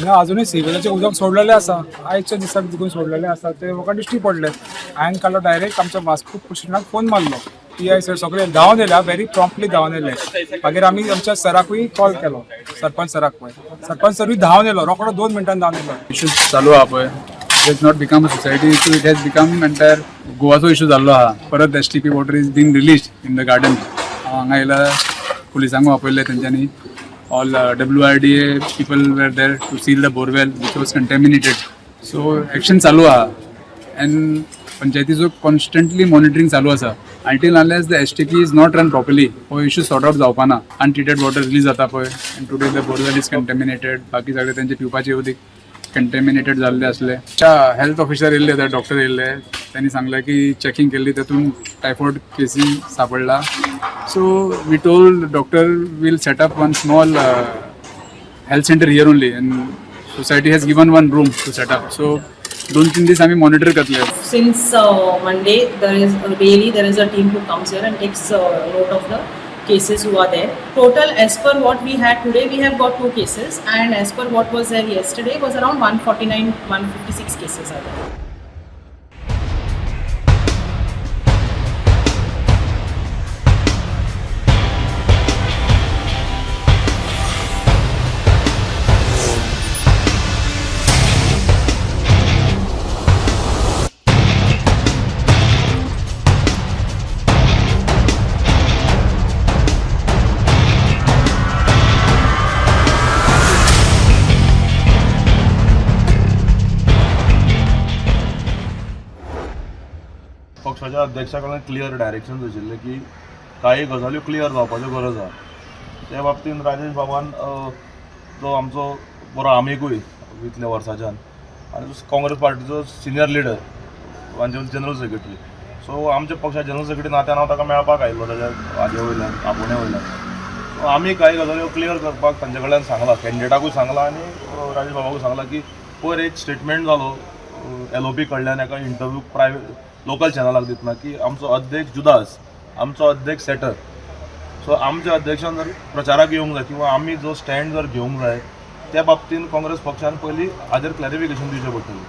हिंगा अजूनही सिवेलाचे उदक सोडलेले आसा, आयच्या दिसाक देखून सोडलेले आसा. ते म्हाका दिश्टी पडले. हांवें काल डायरेक्ट आमच्या वास्को पुलिसांक फोन मारलो. PI सर सगळे धांवन येयल्या, व्हेरी प्रॉम्प्टली धांवन येयले. मागीर आमी आमच्या सराकूय कॉल केलो, सरपंच सराक पळय. सरपंच सरूय धांवन येयलो, रोखडो 2 मिनटान धांवन येयलो. इश्यू चालू आहा पळय, it has not become a society issue, it has become entire गोवाचो इश्यू जाल्लो आहा. परत STP water is been release in the garden. हांगा येयला पुलिसांक वापरले तेंच्यांनी. All WRDA people were there to seal the borewell which was contaminated. So action चालू आहा and पंचायतीचो कॉन्स्टंटली मॉनिटरींग चालू आसा. until unless the STP is not run properly हो इश्यू सॉर्ट आउट जावपाना. अनट्रिटेड वॉटर रिलीज जाता पळय and today the borewell is contaminated. बाकी सगळे तेंचे पिवपाचे उदीक कंटेमिनेटेड जाल्ले असले. हेल्थ ऑफिसर येयल्ले होते, डॉक्टर येयल्ले, त्यांनी सांगले की चेकिंग केल्ली तेतून टायफॉइड केसी सापडला. So we told doctor will set up one small health centre here only and society has given one room to set up. So 2-3 days आम्ही मॉनिटर करतले. Since Monday, there is a team who comes here and takes note of the cases who are there. Total, as per what we had today, we have got 2 cases, and as per what was there yesterday was around 146 cases are there. पक्षाच्या अध्यक्षा कडल्यान clear direction दिशिल्लें की काही गजाल्यो clear जावपाच्यो गरज आहा. त्या बाबतींत राजेश बाबान जो आमचो बरो आमीकूय इतल्या वर्साच्यान आनी काँग्रेस पार्टीचो सिनियर लिडर आमचे जनरल सेक्रेटरी. सो आमच्या पक्षाच्या जनरल सेक्रेटरी नात्यान हांव ताका मेळपाक आयिल्लो ताच्या हाजे वयल्यान आपोवणे वयल्यान. सो आमी काही गजाल्यो क्लियर करपाक तांचे कडल्यान सांगला, कॅन्डिडेटाकूय सांगला आनी राजेश बाबाकूय सांगला की पयर एक स्टेटमेंट जालो LOP कडल्यान एका इंटरव्यू प्रायवेट लोकल चॅनलाक दितना की आमचो अध्यक्ष जुदास, आमचो अध्यक्ष सेटर. सो आमच्या अध्यक्षान जर प्रचाराक येवंक जाय किंवा आमी जो स्टँड जर घेवंक जाय त्या बाबतींत काँग्रेस पक्षान पयलीं हाजेर क्लॅरिफिकेशन दिवचें पडटलें.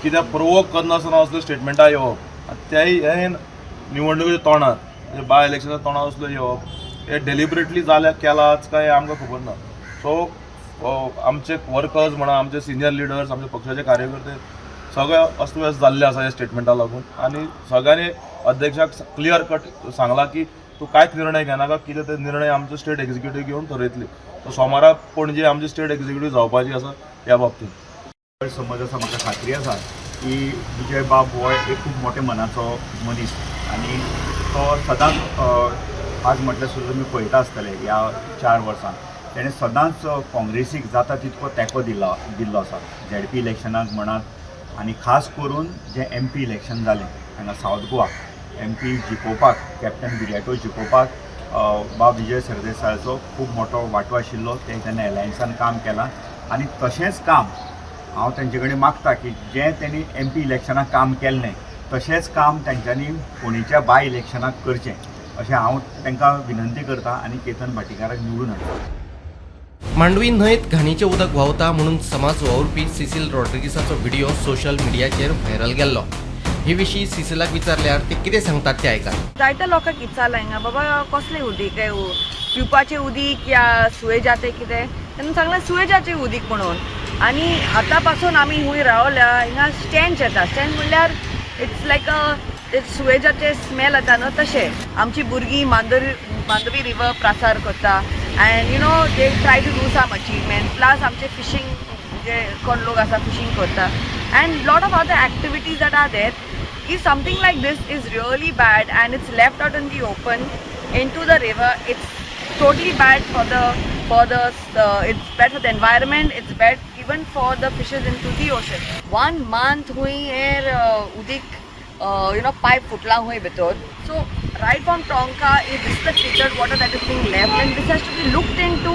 कित्याक प्रोवोक करनासतना असले स्टेटमेंटां येवप तेय हे निवडणुकीच्या तोंडार बाय इलेक्शनाच्या तोंडार असलो येवप हे डेलिबरेटली जाल्यार केलाच काय आमकां खबर ना. सो आमचे वर्कर्स म्हणा, आमचे सिनियर लिडर्स, आमचे पक्षाचे कार्यकर्ते सगळे अस्तव्यस्त जाल्ले आसा ह्या स्टेटमेंटा लागून. आनी सगळ्यांनी अध्यक्षाक क्लियर कट सांगला की तूं कांयच निर्णय घेनाका, कितें ते निर्णय आमचो स्टेट एक्झिक्युटीव घेवन ठरयतली. सो सोमारा पणजे आमची स्टेट एक्झिक्युटीव जावपाची आसा ह्या बाबतींत. समज आसा म्हाका खात्री आसा की विजय बाब हो एक खूब मोठे मनाचो मनीस आनी तो सदांच आज म्हटल्यार सुद्दां तुमी पळयता आसतले ह्या 4 वर्सां तेणें सदांच काँग्रेसीक जाता तितको तेंको दिल्लो आसा. ZP इलेक्शनाक म्हणात आनी खास करून जे MP इलेक्शन जालें हांगा सावथ गोवा MP जिखोवपाक, कॅप्टन बिरेटो जिखोवपाक बाब विजय सरदेसायाचो खूब मोठो वांटो आशिल्लो. ते तेन्ना एलायन्सान काम केलां आनी तशेंच काम हांव तेंचे कडेन मागता की जें तेणी MP इलेक्शनाक काम केल्लें तशेंच काम तेंच्यांनी फोंडेच्या बाय इलेक्शनाक करचें अशें हांव तांकां विनंती करता आनी केतन भाटीकाराक निवडून हाडटा. मांडवी न्हंयत घाणीचें उदक व्हांवता म्हणून समाज वावुरपी सिसील रॉड्रिगीसाचो व्हिडिओ सोशल मिडियाचेर व्हायरल गेल्लो. हे विशीं सिसीलाक विचारल्यार ते कितें सांगतात ते आयकात. जायत्या लोकांक विचारलां हिंगा बाबा कसलें उदीक पिवपाचें उदीक या सुयेजाचें कितें. तेन्ना सांगलें सुयेजाचें उदीक म्हणून. आनी आतां पासून आमी हूंय रावल्या हिंगा स्टँड येता. स्टँड म्हणल्यार इट्स लायक सुयेजाचें स्मेल येता न्हू तशें. आमची भुरगीं मांडवी रिवर प्रासार करता and you know they try to do some achievement plus आमचे फिशिंग जे कोण लोक आसा फिशिंग करता and lot of other activities that are there. If something like this is really bad and it's left out in the open into the river, it's totally bad for the it's bad for the environment, it's bad even for the fishes into the ocean. 1 month हुई here udik pipe futla हुई भितर. So right from Tonka, if this is the treated water that is being left and this has to be looked into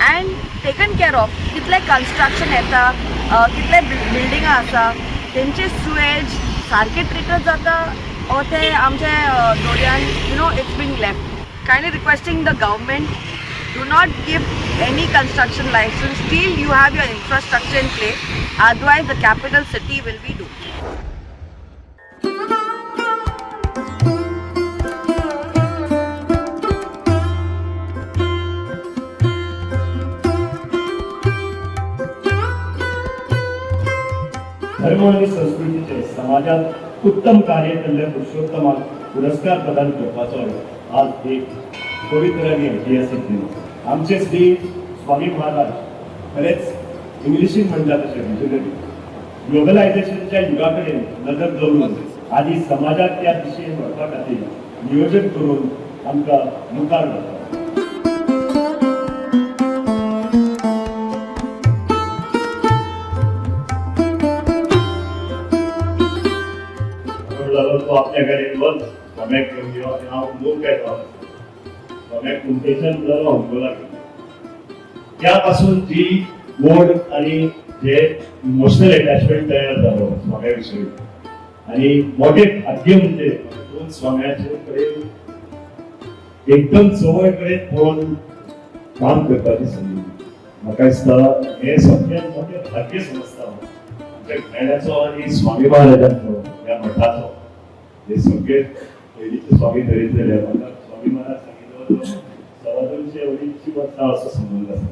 and taken care of. कितले construction येता, कितले building आसा, तेंचे Suez सारखे treated जाता or ते आमचे दर्यान it's being left. Kindly requesting the government do not give any construction license till you have your infrastructure in place. Otherwise, the capital city will be doomed. धर्म आणि संस्कृतीचे समाजात उत्तम कार्य केल्ल्या पुरुषोत्तमाक पुरस्कार प्रदान करपाचो आज एक पवित्र आणि ऐतिहासीक दिन. आमचे श्री स्वामी महाराज खरेंच इंग्लिशीन म्हणटा तशें विजनरी. ग्लोबलायझेशनच्या युगा कडेन नदर दवरून आदी समाजात त्या दिशेन वळपा खातीर नियोजन करून आमकां मुखार वता. तो आपल्या कडेन वच स्वाम्याक घेवन यो आनी हांव लोक येता स्वाम्याक कुंतेशन जालो अंकोला. त्या पासून जी गोड आणि जे इमोशनल अटॅचमेंट तयार जालो स्वाम्या विशयी आणि मोठे भाग्य म्हणजे दोन स्वाम्याचे कडेन एकदम जवळ कडेन पळोवन काम करपाची संदी. म्हाका दिसता हे सगळ्यात मोठे भाग्य समजता आमच्या घराण्याचो आणि स्वामी महाराजांचो ह्या मठाचो. हे सगळे पयलींचे स्वामी धरितले म्हाका स्वामी महाराज सांगितलो सव्वा 200 वर्सां असो संबंध आसा.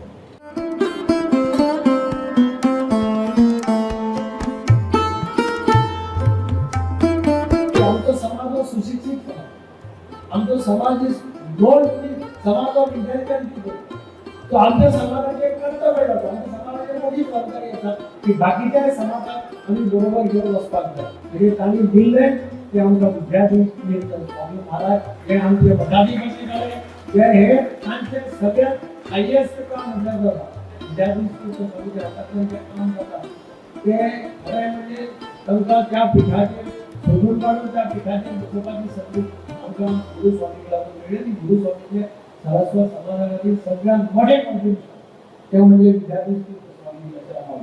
आमचो समाज सुशिक्षित आमचो समाज समाज इंटेलिजंट तो आमच्या समाजाचे कर्तव्य जाता. आमच्या समाजाचे मोठी जबाबदारी आसा की बाकीच्या समाजाक आमी बरोबर घेवन वचपाक जाय. म्हणजे तांणी दिल्ले ते आमकां विद्यार्थी स्वामी महाराज हे आमचे मठाधिपती जाले. हे तांचे सगळ्यात हायेस्ट काम म्हटल्यार जाता विद्यार्थी हातांतल्यान जे काम जाता ते खरें म्हणजे तांकां त्या पिठाचेर सोदून काडून त्या पिठाचेर बसोवपाची संदी आमकां गुरू स्वामी लागून मेळ्ळी. गुरू स्वामीचे सारस्वत समाजा खातीर सगळ्यांत मोठें कॉन्ट्रिब्युशन ते म्हणजे विद्यार्थी स्वामी हांव.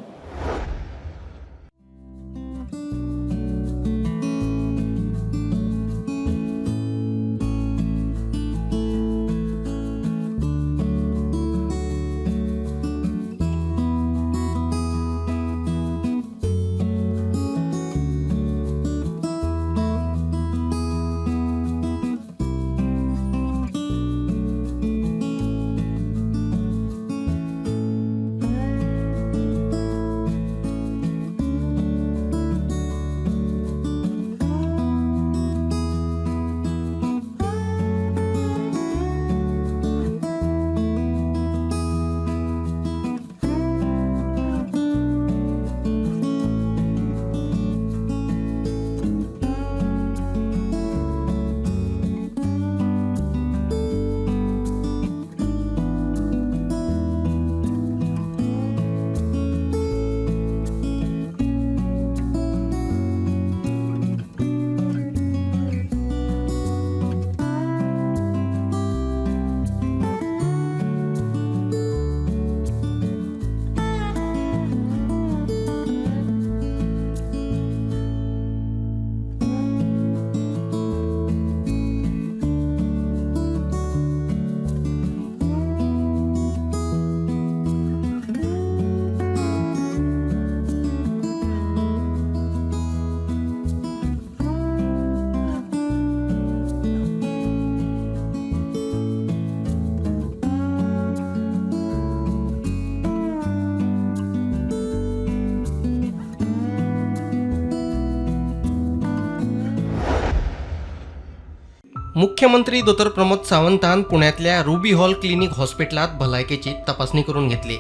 मुख्यमंत्री डॉ. प्रमोद सावंतान पुण्यातल्या रुबी हॉल क्लिनिक हॉस्पिटलात भलायकेची तपासणी करून घेतली.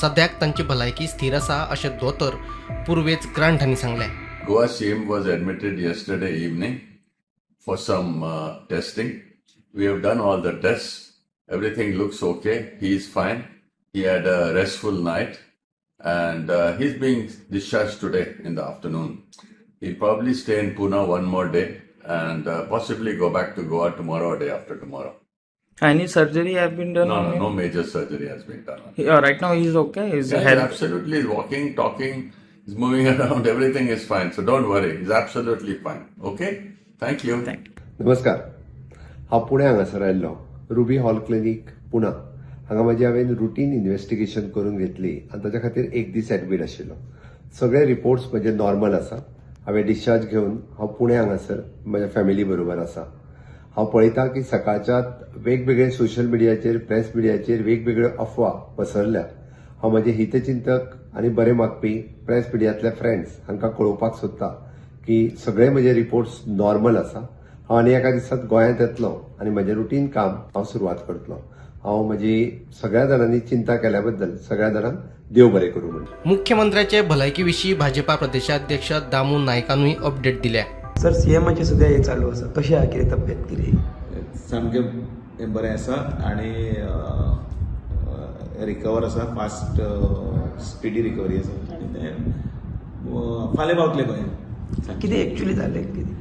सद्याक तांची भलायकी स्थिर आसा अशें दोतोर पूर्वेज ग्रांट हांणी सांगलें. Goa CM was admitted yesterday evening for some testing. We have done all the tests. Everything looks okay. He is fine. He had a restful night and he's being discharged today in the afternoon. He'll probably stay in Pune one more day and possibly go back to Goa tomorrow or day after tomorrow. Any surgery have been done? No major surgery has been done. Right now he's okay. He's Absolutely. He's walking, talking, he's moving around. Everything is fine. So don't worry. He's absolutely fine. Okay? Thank you. नमस्कार. हांव पुण्या हांगासर आयिल्लो ruby hall clinic Pune हांगा हांवें routine investigation करून घेतली आनी ताच्या खातीर एक दीस एडमीट आशिल्लो. सगळे रिपोर्ट्स म्हजे नॉर्मल आसा. हांवें डिस्चार्ज घेवन हांव पुणे हांगासर म्हज्या फॅमिली बरोबर आसा. हांव पळयतां की सकाळच्या वेगवेगळे सोशल मिडियाचेर प्रेस मिडियाचेर वेगवेगळ्यो अफवा पसरल्या. हांव म्हजे हितचिंतक आनी बरे मागपी प्रेस मिडियांतले फ्रेंड्स हांकां कळोवपाक सोदतां की सगळे म्हजे रिपोर्ट्स नॉर्मल आसा. हांव आनी एका दिसांत गोंयांत येतलों आनी म्हजें रुटीन काम हांव सुरवात करतलों. हांव म्हजी सगळ्या जाणांनी चिंता केल्या बद्दल सगळ्या जाणांक देव बरें करूं म्हणून. मुख्यमंत्र्याचे भलायकी भाजपा प्रदेशाध्यक्ष दामू नायकानूय अपडेट दिल्या. सर सीएमाचे सुद्धा हे चालू आसा. कशी आहा कितें तब्येत कितें? सामकें बरें आसा आनी रिकवर आसा. फास्ट स्पिडी रिकवरी आसा आनी तें फाल्यां पावतलें गोंयांत. कितें एक्चुअली जालें कितें?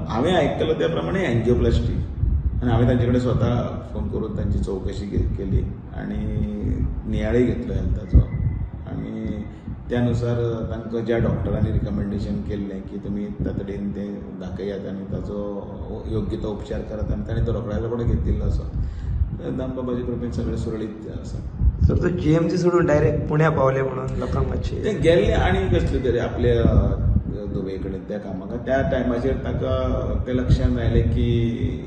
हांवें आयकतालो त्या प्रमाणे एंजिओप्लास्टी आनी हांवें तांचे कडेन स्वता फोन करून तांची चवकशी केली आनी नियाळय घेतलो हेल्थाचो आनी त्या नुसार तांकां ज्या डॉक्टरांनी रिकमेंडेशन केल्लें की तुमी तातडीन तें दाखयात आनी ताचो योग्य तो उपचार करात आनी ताणें तो रोखड्या रोखडो घेतिल्लो आसा. दामबाबाचे कृपेन सगळें सुरळीत आसा. सर तो जीएमसी सोडून डायरेक्ट पुण्या पावले म्हणून लोकांक मातशें ते गेल्ले आनी कसले तरी आपल्या दुबे कडेन त्या कामाक. त्या टायमाचेर ताका तें लक्षांत आयलें की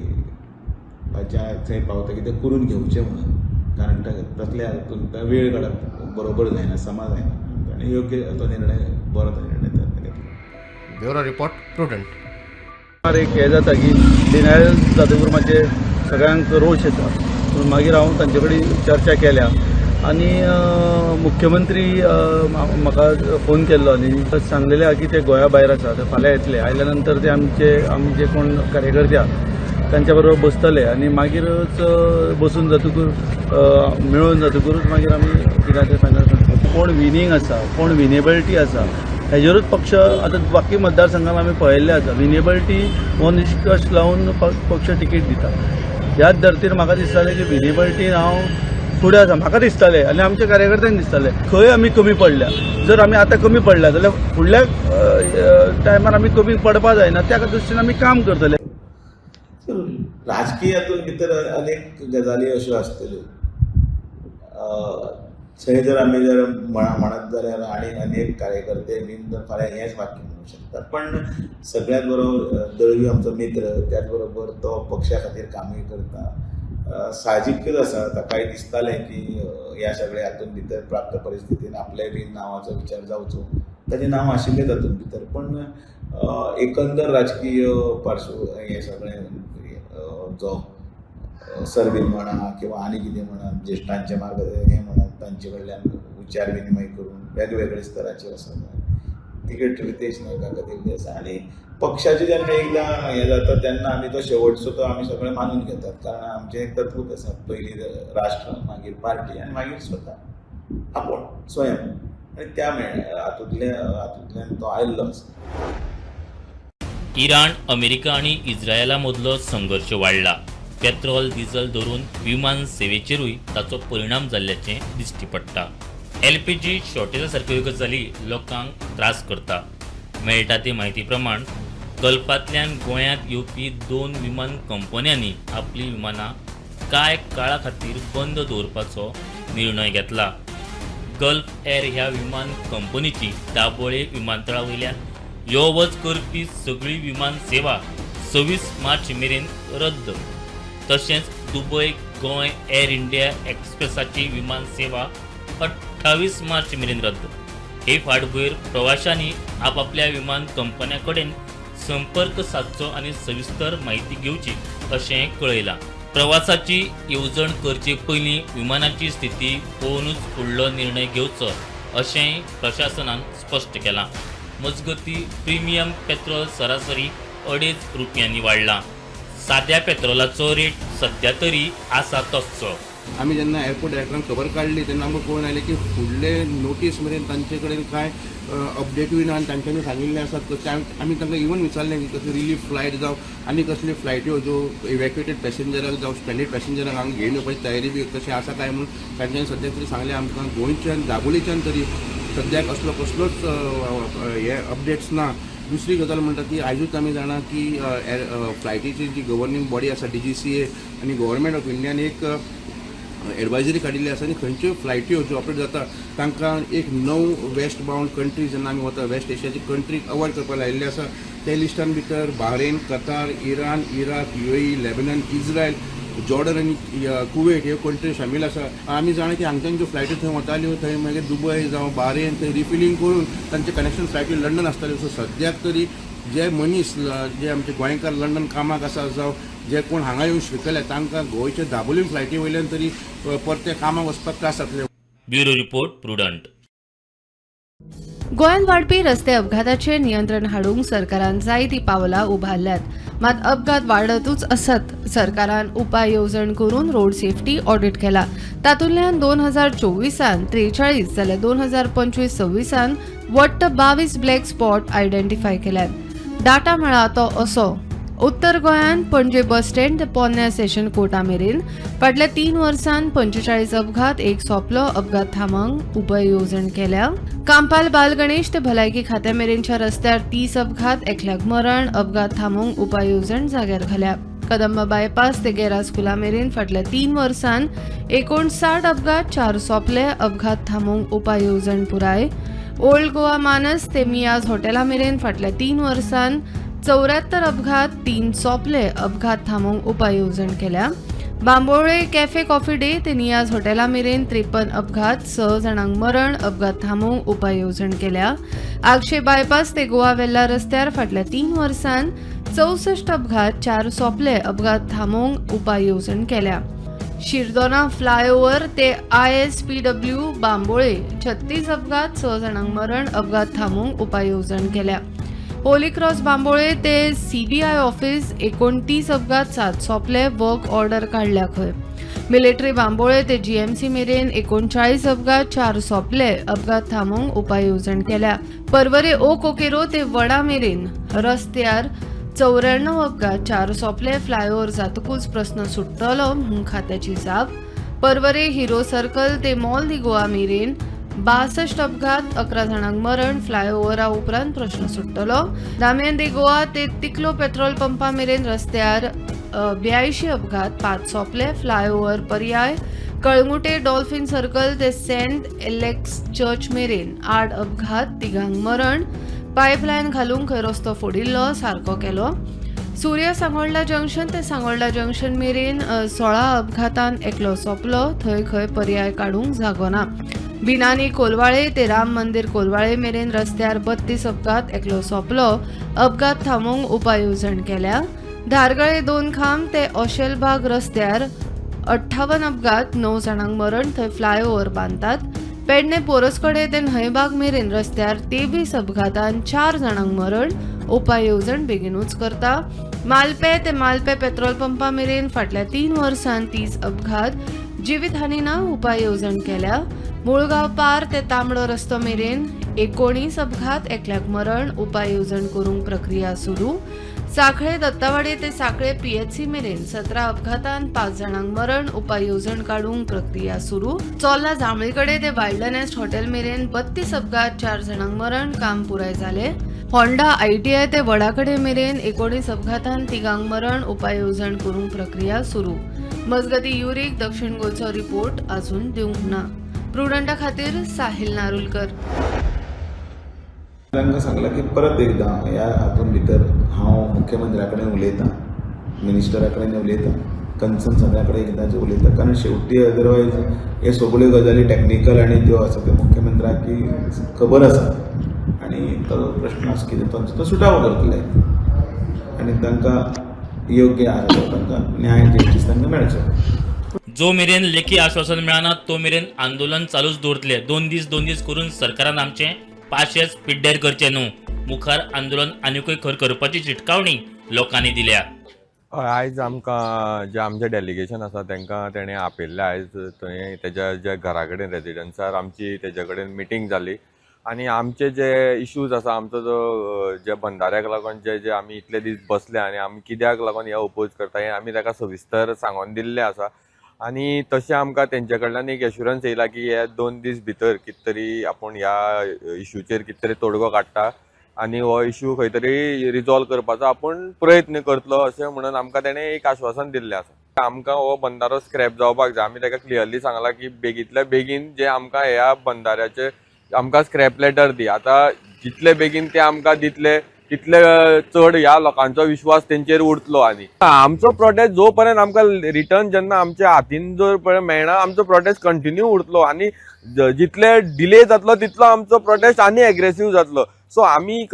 थंय पावता की तें करून घेवचें म्हणून. कारण तसल्या हातूंत वेळ काडप बरोबर जायना, समा जायना. आनी योग्य तो निर्णय बरो तो निर्णय घेतलो. Bureau report prudent. एक हें जाता की डिनायल जातकूर मातशें सगळ्यांक रोश येता. पूण मागीर हांव तांचे कडेन चर्चा केल्या आनी मुख्यमंत्री म्हाका फोन केल्लो आनी सांगलेलें आहा की ते गोंया भायर आसा, ते फाल्यां येतले. आयल्या नंतर ते आमचे कोण कार्यकर्ते आहा तांच्या बरोबर बसतले आनी मागीरच बसून जातकूर मेळून जातकूरूच मागीर आमी कितें तें फायनल करतले. कोण विनींग आसा, कोण विनेबिलिटी आसा हेजेरूच पक्ष आतां बाकी मतदारसंघात आमी पळयल्लें आसा. विनेबिलिटी हो निश्कश लावन पक्ष तिकीट दिता. ह्याच धर्तीर म्हाका दिसतालें की विनेबिलिटीन हांव फुडें आसा म्हाका दिसतालें आनी आमच्या कार्यकर्त्यांक दिसतालें खंय आमी कमी पडल्या. जर आमी आतां कमी पडल्या जाल्यार फुडल्या टायमार आमी कमी पडपा जायना. त्या दृश्टीन आमी काम करतले. राजकीय हातूंत भितर अनेक गजाली अश्यो आसतल्यो. थंय जर आमी जर म्हणत जाल्यार आनी अनेक कार्यकर्ते बीन जर फाल्यां हेंच वाक्य म्हणूंक शकतात. पण सगळ्यात बरो दळवी आमचो मित्र, त्याच बरोबर तो पक्षा खातीर कामूय करता. साहजिकच आसा ताकाय दिसतालें की ह्या सगळ्या हातूंत भितर प्राप्त परिस्थितीन आपल्या बीन नांवाचो विचार जावचो. ताचें नांव आशिल्लें तातूंत भितर. पण एकंदर राजकीय हें सगळें जो सर्वे म्हणा किंवा आनी कितें म्हणा ज्येश्ठांचे मार्ग हें म्हणा तांचे कडल्यान विचार विनिमय करून वेगवेगळे स्तराचेर आसा. तिकेट रितेश नायकाक दिल्ली आसा आनी पक्षाचें जेन्ना एकदां हें जाता तेन्ना आमी तो शेवटचो तो आमी सगळे मानून घेतात. कारण आमचें एक तत्वूच आसा. पयलीं राष्ट्र, मागीर पार्टी आनी मागीर स्वता आपूण स्वयं. आनी त्या हातूंतल्यान तो आयिल्लो आसा. इराण, अमेरिका आणि इस्रायला मदलो संघर्श वाडला. पेट्रोल डिझेल धरून विमान सेवेचेरूय ताचो परिणाम जाल्ल्याचें दिश्टी पडटा. LPG शॉर्टेजा सारक्यो गजाली लोकांक त्रास करता. मेळटा ते म्हायती प्रमाण गल्फांतल्यान गोंयांत येवपी 2 विमान कंपन्यांनी आपली विमानां कांय काळा खातीर बंद दवरपाचो निर्णय घेतला. गल्फ एअर ह्या विमान कंपनीची दाबोळे विमानतळा वयल्यान यो वच करपी सगळी विमान सेवा 26 मार्च मेरेन रद्द. तशेंच दुबय गोंय एअर इंडिया एक्सप्रेसाची विमान सेवा 28 मार्च मेरेन रद्द. हे फाटभुंयेर प्रवाशांनी आपापल्या विमान कंपन्यां कडेन संपर्क सादचो आनी सविस्तर म्हायती घेवची अशें कळयलां. प्रवासाची येवजण करचे पयलीं विमानाची स्थिती पळोवनूच फुडलो निर्णय घेवचो अशेंय प्रशासनान स्पश्ट केलां. मजगतीं प्रिमियम पेट्रोल सरासरी ₹2.5 वाडला. साद्या पेट्रोलाचो रेट सध्या तरी आसा तसो. आमी जेन्ना एअरपोर्ट डायरेक्टरांक खबर काडली तेन्ना आमकां कळून आयलें की फुडले नोटीस मेरेन तांचे कडेन कांय अपडेटूय ना आनी तांच्यांनी सांगिल्लें आसा आमी तांकां इवन विचारलें की कसली रिलीफ फ्लायट जावं आनी कसल्यो फ्लायट्यो ज्यो इवॅक्युएटेड पॅसेंजराक जावं स्ट्रँडेड पॅसेंजराक हांगा घेवन येवपाची तयारी बी तशी आसा काय म्हणून तांच्यांनी सद्याक तरी सांगलें आमकां गोंयच्यान दाबोळेच्यान तरी सद्याक असलो कसलोच हे अपडेट्स ना. दुसरी गजाल म्हणटा ती आयजूच आमी जाणा की फ्लायटीची जी गव्हर्निंग बॉडी आसा DGCA आनी गव्हर्मेंट ऑफ इंडियान एक एडवायजरी काडिल्ली आसा आनी खंयच्यो फ्लायट्यो ज्यो ऑपरेट जाता तांकां एक 9 वेस्ट बाउंड कंट्री जेन्ना आमी वता वेस्ट एशियाची कंट्री अवॉयड करपाक लायिल्ले आसा. ते लिस्टान भितर बाहरेन, Qatar, Iran, Iraq, UAE, Lebanon, Israel, Jordan आनी कुवेट ह्यो कंट्री शामील आसा. आमी जाणा की हांगच्यान ज्यो फ्लायटी थंय वताल्यो थंय मागीर दुबय जावं बाहरेन थंय रिफिलींग करून तांचे कनेक्शन फ्लायटी लंडन आसताल्यो. सो सद्याक तरी जे मनीस जे आमचे गोंयकार लंडन कामाक आसा जावं जे कोण हांगा येवन शिकले तांकां गोंयचे दाबोलीम फ्लायटी वयल्यान तरी परते कामाक वचपाक त्रास जातले. Bureau report prudent. गोंयांत वाडपी रस्ते अपघाताचेर नियंत्रण हाडूंक सरकारान जायतीं पावलां उबारल्यात. मात अपघात वाडतूच आसत. सरकारान उपाय येवजण करून रोड सेफ्टी ऑडिट केला. तातूंतल्यान 2024 43 जाल्यार 2025-26 वट्ट 22 ब्लॅक स्पॉट आयडेंटिफाय केल्यात. डाटा मेळ्ळा तो असो. उत्तर गोंयांत पणजे बस स्टँड ते पोन्न्या सेशन कोर्टा मेरेन फाटल्या 3 वर्सांत 45 अपघात एक सोंपलो. अपघात थांबोवंक उपाय येवजण केल्या. कांपाल बालगणेश ते भलायकी खात्या मेरेनच्या रस्त्यार 30 अपघात एकल्याक मरण. अपघात थांबोवंक उपाय येवजण जाग्यार घाल्या. कदंबा बायपास ते गेरा स्कुला मेरेन फाटल्या 3 वर्सांत 59 अपघात 4 सोंपले. अपघात थांबोवंक उपाय येवजण पुराय. ओल्ड गोवा मानस ते मियाज हॉटेला मेरेन फाटल्या 3 वर्सांत 74 अपघात 3 सोंपले. अपघात थांबोवंक उपाय येवजण केल्या. बांबोळे कॅफे कॉफी डे ते नियाज हॉटेला मेरेन 53 अपघात 6 जाणांक मरण. अपघात थांबोवंक उपाय येवजण केल्या. आगशे बायपास ते गोवा वेल्ला रस्त्यार फाटल्या 3 वर्सांत 64 अपघात 4 सोंपले. अपघात थांबोवंक उपाय येवजण केल्या. शिरदोना फ्लायओव्हर ते ISPW बांबोळे 36 अपघात 6 जाणांक मरण. अपघात थांबोवंक उपाय येवजण केल्या. होली क्रॉस बांबोळे ते CBI ऑफिस 29 अपघात 7 सोंपले. वर्क ऑर्डर काडल्या खंय. मिलिटरी बांबोळे ते GMC मेरेन 39 अपघात 4 सोंपले. अपघात थांबोवंक उपाय येवजण केल्या. परवरे ओ कोकेरो ते वडा मेरेन रस्त्यार 94 अपघात 4 सोंपले. फ्लायओव्हर जातकूच प्रस्न सुट्टलो म्हूण खात्याची जाप. परवरे हिरो सर्कल ते मॉल दी गोवा मेरेन 62 अपघात 11 जाणांक मरण. फ्लायओव्हरा उपरांत प्रश्न सुट्टलो. दामियन दे गोवा ते तिकलो पेट्रोल पंपा मेरेन रस्त्यार 82 अपघात 5 सोंपले. फ्लायओव्हर पर्याय. कळंगुटे डॉल्फिन सर्कल ते सेंट एलेक्स चर्च मेरेन 8 अपघात 3 मरण. पायपलायन घालूंक खंय रस्तो फोडिल्लो सारको केलो. सूर्य सांगोळडा जंक्शन ते सांगोळडा जंक्शन मेरेन 16 अपघातान एकलो सोंपलो. थंय खंय पर्याय काडूंक जागो ना. बिनानी कोलवाळे ते राम मंदिर कोलवाळे मेरेन रस्त्यार 32 अपघात एकलो सोंपलो. अपघात थांबोवंक उपाय येवजण केल्या. धारगळे 2 खांब ते ओशेलबाग रस्त्यार 58 अपघात 9 जाणांक मरण. थंय फ्लायओव्हर बांदतात. पेडणे पोरसकडे ते न्हयबाग मेरेन रस्त्यार 23 अपघातान 4 जाणांक मरण. उपाय येवजण बेगीनूच करता. मालपे ते मालपे पेट्रोल पंपा मेरेन फाटल्या 3 वर्सांत 30 अपघात. जिवीतहानी ना. उपाय येवजण केल्या. मुळगांव पार ते तांबडो रस्तो मेरेन 19 अपघात एकल्याक मरण. उपाय येवजण करूंक प्रक्रिया सुरू. साखळे दत्तावाडे ते साखळे PHC मेरेन 17 अपघातान 5 जाणांक मरण. उपाय येवजण काडूंक प्रक्रिया सुरू. चोर्ला जांबळीकडे ते वायल्डनेस्ट हॉटेल मेरेन 32 अपघात 4 जाणांक मरण. काम पुराय जाले. होंडा ITI ते वडाकडे मेरेन 19 अपघातान 3 मरण. उपाय येवजण करूंक प्रक्रिया सुरू. मजगती युरिक दक्षिण गोंयचो रिपोर्ट अजून दिवंक ना. प्रुडंटा खातीर साहिल नारुलकर. तांकां सांगलां की परत एकदां ह्या हातूंत भितर हांव मुख्यमंत्र्या कडेन उलयतां, मिनिस्टरा कडेन उलयतां, कन्सर्न सगळ्या कडेन एकदांचें उलयतां. कारण शेवटी अदरवायज हे सगळ्यो गजाली टॅक्निकल आनी त्यो आसा त्यो मुख्यमंत्र्याक की खबर आसा आनी तो प्रश्न आसा कितें तो सुटावो करतले आनी तांकां योग्य आसा तांकां न्याय जस्टीस तांकां मेळचो. जो मेरेन लेखी आश्वासन मेळना तो मेरेन आंदोलन चालूच दवरतले. 2 दीस करून सरकारान आमचे पाशेच पिड्ड्यार करचे न्हू. मुखार आंदोलन आनीकूय खर करपाची चिटकावणी लोकांनी दिल्या. आयज आमकां जे आमचे डेलिगेशन आसा तांकां तेणें आपयल्लें. आयज थंय तेज्या जे घरा कडेन रेजिडंसार आमची तेजे कडेन मिटींग जाली आनी आमचे जे इश्यूज आसा आमचो जो जे बंधाऱ्याक लागून जे आमी इतले दीस बसले आनी आमी कित्याक लागून हे ओपोज करता हें आमी ताका सविस्तर सांगून दिल्लें आसा. आनी तशें आमकां तेंचे कडल्यान एक एश्युरन्स येयला की हे 2 दीस भितर कितें तरी आपूण ह्या इश्यूचेर कितें तरी तोडगो काडटा आनी हो इश्यू खंय तरी रिजॉल्व करपाचो आपूण प्रयत्न करतलो अशें म्हणून आमकां तेणें एक आश्वासन दिल्लें आसा. आमकां हो बंधारो स्क्रॅप जावपाक जाय. आमी ताका क्लियरली सांगलां की बेगींतल्या बेगीन जे आमकां ह्या बंधाऱ्याचे आमकां स्क्रॅप लेटर दी. आतां जितले बेगीन ते आमकां दितले तितले चड ह्या लोकांचो विश्वास तेंचेर उरतलो. आनी आमचो प्रोटेस्ट जो पर्यंत आमकां रिटर्न जेन्ना आमच्या हातीन जो पर्यंत मेळना आमचो प्रोटेस्ट कंटिन्यू उरतलो. आनी जितले डिले जातलो तितलो आमचो प्रोटेस्ट आनी एग्रेसीव जातलो. सो आमी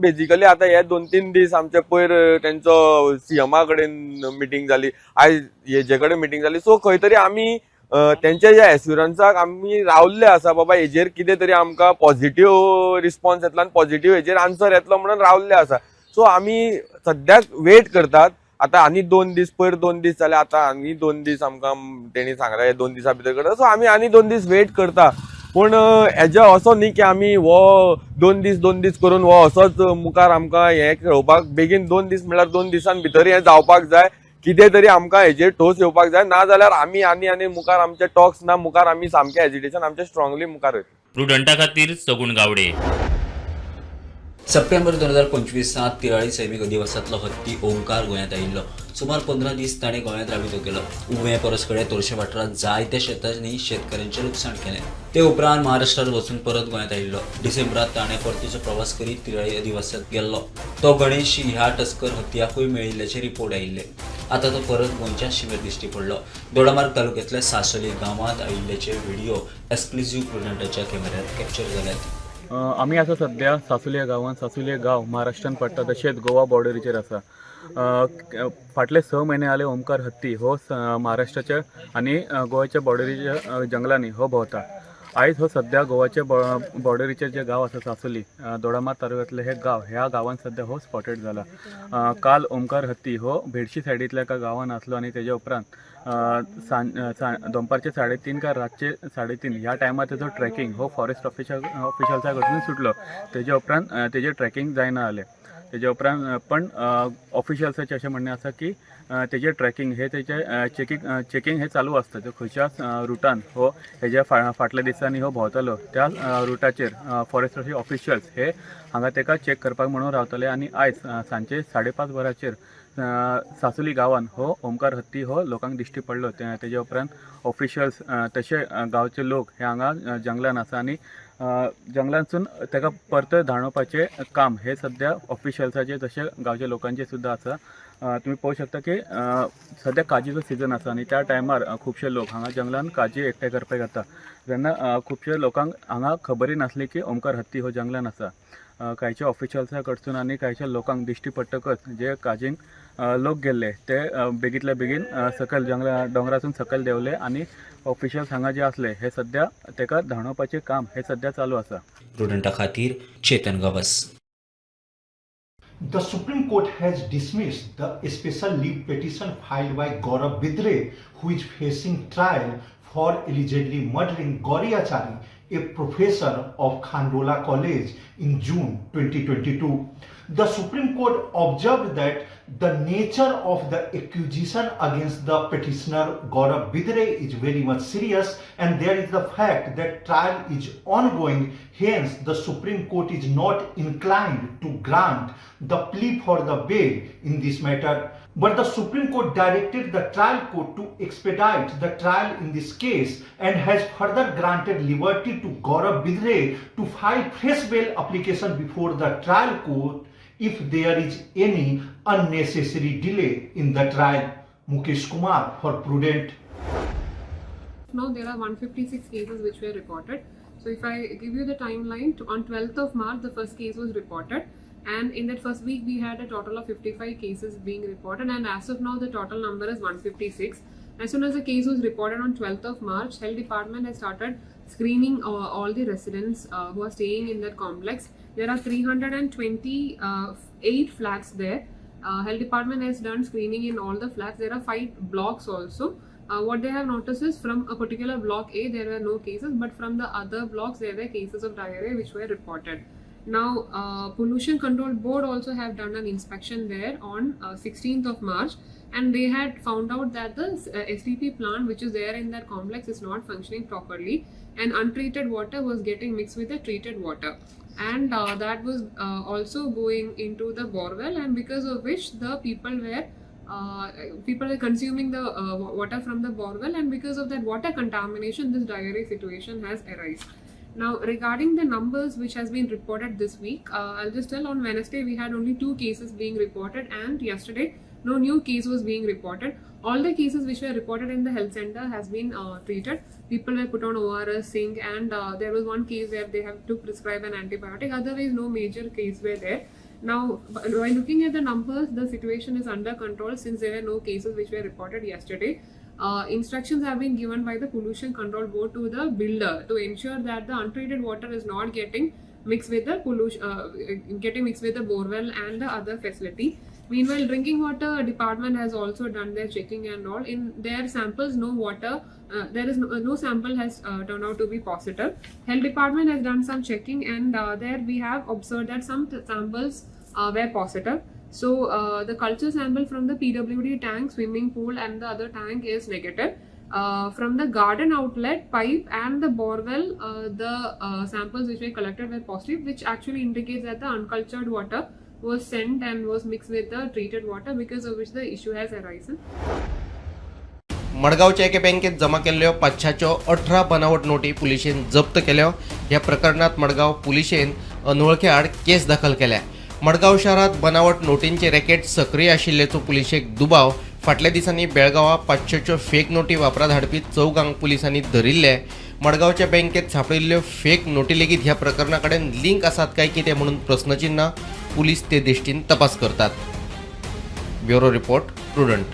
बेजिकली आतां हे 2-3 दीस आमचे पयर तेंचो सीएमा कडेन मिटींग जाली, आयज हेजे कडेन मिटींग जाली. सो खंय तरी आमी तेंच्या ज्या एश्युरन्साक आमी रावल्ले आसा बाबा हेजेर कितें तरी आमकां पॉझिटिव्ह रिस्पॉन्स येतलो आनी पॉझिटिव्ह हेजेर आन्सर येतलो म्हणून रावल्ले आसा. सो आमी सद्याक वेट करतात. आतां आनी 2 दीस पयर 2 दीस जाले, आतां आनी 2 दीस आमकां तेणी सांगला हे 2 दिसा भितर करता. सो आमी आनी 2 दीस वेट करता. पूण हेजे असो न्ही की आमी हो 2 दीस करून हो असोच मुखार आमकां हे खेळोवपाक बेगीन 2 दीस म्हळ्यार 2 दिसान भितर हे जावपाक जाय. कितें तरी आमकां हेजेर ठोस येवपाक जाय, ना जाल्यार आमी आनी मुखार आमचे टॉक्स ना मुखार आमी सामकें एजिटेशन आमचें स्ट्रॉंगली मुखार वयता. प्रुडंटा खातीर सगूण गावडे. सप्टेंबर 2025 तिराळी सैमीक अधिवासांतलो हत्ती ओंकार गोंयांत आयिल्लो. सुमार 15 दीस ताणें गोंयांत राबितो केलो. उवें परसकडे तोरशे वाठारांत जायत्या शेतांनी शेतकाऱ्यांचें लुकसाण केलें. ते उपरांत महाराष्ट्रांत वचून परत गोंयांत आयिल्लो. डिसेंबरांत ताणें परतीचो प्रवास करीत तिराळी अधिवासांत गेल्लो. तो गणेश ह्या टस्कर हत्याकूय मेळिल्ल्याचे रिपोर्ट आयिल्ले. आतां तो परत गोंयच्या शिमेर दिश्टी पडलो. दोडामार्ग तालुक्यांतल्या सासोली गांवांत आयिल्ल्याचे व्हिडिओ एक्सक्लुझिव्ह प्रुडंटाच्या कॅमेऱ्यांत कॅप्चर जाल्यात. आमी आसा सद्या सासोलिया गांवांत. सासोलिया गांव महाराष्ट्रान पडटा तशेंच गोवा बॉर्डरीचेर आसा. फाटले 6 म्हयने जाले ओमकार हत्ती हो महाराष्ट्राच्या आनी गोव्याच्या बॉर्डरीच्या जंगलांनी हो भोंवता. आयज हो सद्या गोवाच्या बॉर्डरीचेर जे गांव आसा सासोली दोडामार तालुक्यांतले हे गांव, ह्या गांवांत सद्या हो स्पॉटेड जाला. काल ओमकार हत्ती हो भेडशी सायडींतल्या एका गांवांत आसलो आनी तेजे उपरांत दनपारचे 3:30 काय रातचे 3:30 ह्या टायमार तेजो ट्रॅकिंग हो फॉरेस्ट ऑफिशल्सा कडसून सुटलो. तेजे उपरांत तेजे ट्रॅकिंग जायना जालें. तेजे उपरांत पण ऑफिशल्साचें अशें म्हणणें आसा की तेजे ट्रॅकिंग हे तेजे चेकिंग हे चालू आसता. ते खंयच्या रुटान हो हेज्या फाटल्या दिसांनी हो भोंवतलो त्या रुटाचेर फॉरेस्ट ऑफिशल्स हे हांगा तेका चॅक करपाक म्हणून रावतले. आनी आयज सांजचे 5:30 वरांचेर सासोली गांवान हो ओमकार हत्ती हो लोकांक दिश्टी पडलो. तेजे उपरांत ऑफिशल्स तशे गांवचे लोक हे हांगा जंगलान आसा आनी जंगलांतसून तेका परत धांडोवपाचें काम हे सद्या ऑफिशल्साचे तशे गांवच्या लोकांचे सुद्दां आसा. तुमी पळोवंक शकता की सद्या काजीचो सिजन आसा आनी त्या टायमार खुबशे लोक हांगा जंगलान काजी एकठांय करपाक येता. जेन्ना खुबशे लोकांक हांगा खबरी नासली की ओमकार हत्ती हो जंगलान आसा. कांयच्या ऑफिशल्सा कडसून आनी कांयच्या लोकांक दिश्टी पडटकच जे काजींक लोक गेल्ले ते बेगींतल्या बेगीन सकयल दोंगरासून सकयल देंवले आनी ऑफिशल्स हांगा जे आसले हे सद्या तेका धांडोवपाचें काम हे सद्या चालू आसा. प्रुडंटा खातीर Chetan Gawas. The Supreme Court has dismissed the special leave petition filed by Gaurav Bidre, who is facing trial for allegedly murdering Gauri Achari, a professor of Khandola College, in June 2022. The Supreme Court observed that the nature of the accusation against the petitioner Gaurav Bidre is very much serious, and there is the fact that trial is ongoing. Hence, the Supreme Court is not inclined to grant the plea for the bail in this matter. But the Supreme Court directed the trial court to expedite the trial in this case and has further granted liberty to Gaurav Bidre to file fresh bail application before the trial court if there is any unnecessary delay in the trial. Mukesh Kumar for Prudent. Now there are 156 cases which were reported. So if I give you the timeline, on 12th of March the first case was reported, and in that first week we had a total of 55 cases being reported, and as of now the total number is 156. As soon as the case was reported on 12th of March, Health Department has started screening all the residents who are staying in that complex. There are 328 flats there. Health Department has done screening in all the flats. There are 5 blocks also. What they have noticed is from a particular block A there were no cases, but from the other blocks there were cases of diarrhea which were reported. Now Pollution Control Board also have done an inspection there on 16th of March, and they had found out that the STP plant which is there in that complex is not functioning properly, and untreated water was getting mixed with the treated water, and that was also going into the borewell, and because of which the people were people are consuming the water from the borewell, and because of that water contamination, this diarrhea situation has arisen. Now, regarding the numbers which has been reported this week, I'll just tell on Wednesday we had only 2 cases being reported, and yesterday no new case was being reported. All the cases which were reported in the health center has been treated. People were put on ORS, zinc, and there was one case where they have to prescribe an antibiotic. Otherwise, no major case were there. Now, while looking at the numbers, the situation is under control since there were no cases which were reported yesterday. Instructions have been given by the Pollution Control Board to the builder to ensure that the untreated water is not getting mixed with the borewell and the other facility. Meanwhile, drinking water department has also done their checking and all. In their samples, no sample has turned out to be positive. Health department has done some checking, and there we have observed that some samples were positive. So the culture sample from the PWD tank, swimming pool, and the other tank is negative. From the garden outlet, pipe, and the borewell, the samples which were collected were positive, which actually indicates that the uncultured water was sent and was mixed with the treated water, because of which the issue has arisen. मडगावच्या एके बँकेत जमा केल्ल्यो 518 बनावट नोटी पुलिशेन जप्त केल्यो. ह्या प्रकरणात मडगाव पुलिशेन अनवळखे आड केस दाखल केल्या. मडगाव शहरात बनावट नोटींचे रॅकेट सक्रिय आशिल्ल्याचो पुलिशेक दुबाव. फाटल्या दिसांनी बेळगांवा 500च्यो फेक नोटी वापरात हाडपी 4 गांक पुलिसांनी धरिल्ले. मडगावच्या बँकेत सापडिल्ल्यो फेक नोटी लेगीत ह्या प्रकरणा कडेन लिंक आसात काय कितें म्हणून प्रस्नचिन्ह पुलीस ते दिश्टीन तपास करतात. Bureau report prudent.